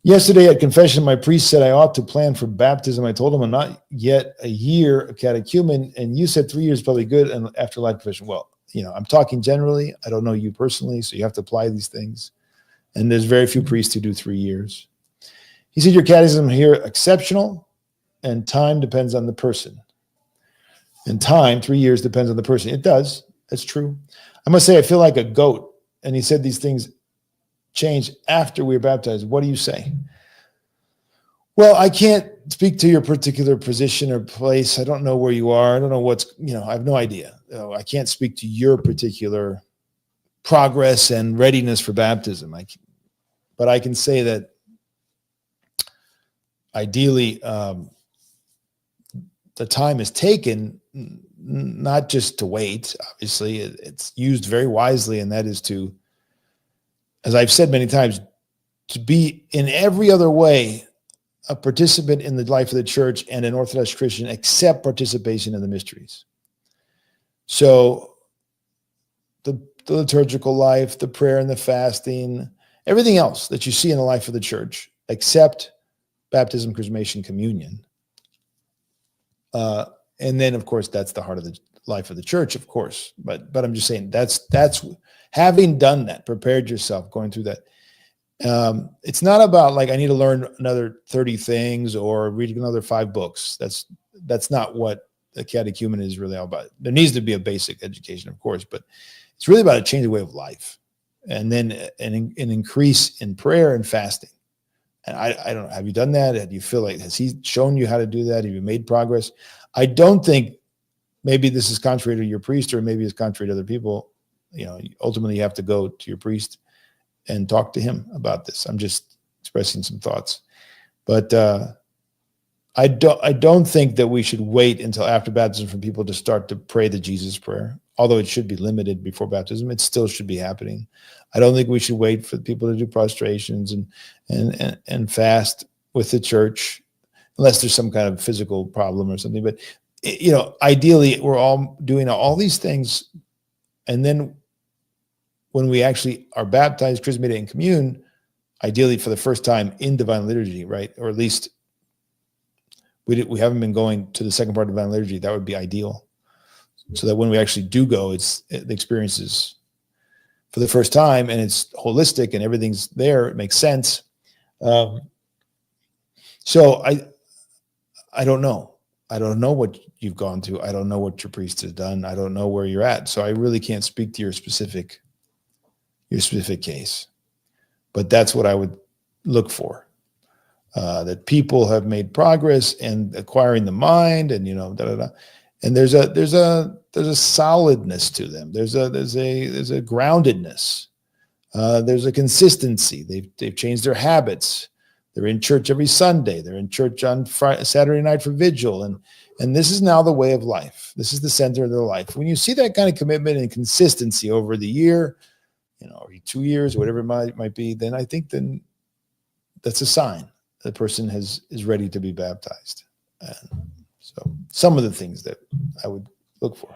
Yesterday at confession, my priest said I ought to plan for baptism. I told him I'm not yet a year a catechumen, and you said 3 years is probably good, and after life confession. Well, I'm talking generally. I don't know you personally, so you have to apply these things. And there's very few priests who do 3 years. He said your catechism here exceptional, and time depends on the person. And time, 3 years, depends on the person. It does. That's true. I must say I feel like a goat. And he said these things change after we were baptized. What do you say? Well, I can't speak to your particular position or place. I don't know where you are. I don't know what's, I have no idea. I can't speak to your particular progress and readiness for baptism. But I can say that ideally the time is taken not just to wait. Obviously, it's used very wisely, and that is to, as I've said many times, to be in every other way a participant in the life of the church and an Orthodox Christian, except participation in the mysteries. So the liturgical life, the prayer and the fasting, everything else that you see in the life of the church, except baptism, chrismation, communion. And then, of course, that's the heart of the life of the church, of course. But I'm just saying that's having done that, prepared yourself, going through that. It's not about like I need to learn another 30 things or read another 5 books. That's not what the catechumen is really all about. There needs to be a basic education, of course, but it's really about a change of way of life, and then an increase in prayer and fasting. And I don't know, have you done that? Do you feel like, has he shown you how to do that? Have you made progress? I don't think, maybe this is contrary to your priest, or maybe it's contrary to other people. Ultimately you have to go to your priest and talk to him about this. I'm just expressing some thoughts, but I don't think that we should wait until after baptism for people to start to pray the Jesus prayer. Although it should be limited before baptism, it still should be happening. I don't think we should wait for people to do prostrations and fast with the church, unless there's some kind of physical problem or something. But ideally, we're all doing all these things, and then when we actually are baptized, chrismated, and commune, ideally for the first time in divine liturgy, right? Or at least we haven't been going to the second part of divine liturgy. That would be ideal, so that when we actually do go, the experience is for the first time, and it's holistic and everything's there. It makes sense. So I don't know. I don't know what you've gone through. I don't know what your priest has done. I don't know where you're at. So I really can't speak to your specific case. But that's what I would look for. That people have made progress in acquiring the mind, and and there's a solidness to them. There's a groundedness. There's a consistency. They've changed their habits. They're in church every Sunday. They're in church on Saturday night for vigil, and this is now the way of life. This is the center of their life. When you see that kind of commitment and consistency over the year, or 2 years, whatever it might be, then I think that's a sign the person is ready to be baptized. And so some of the things that I would look for.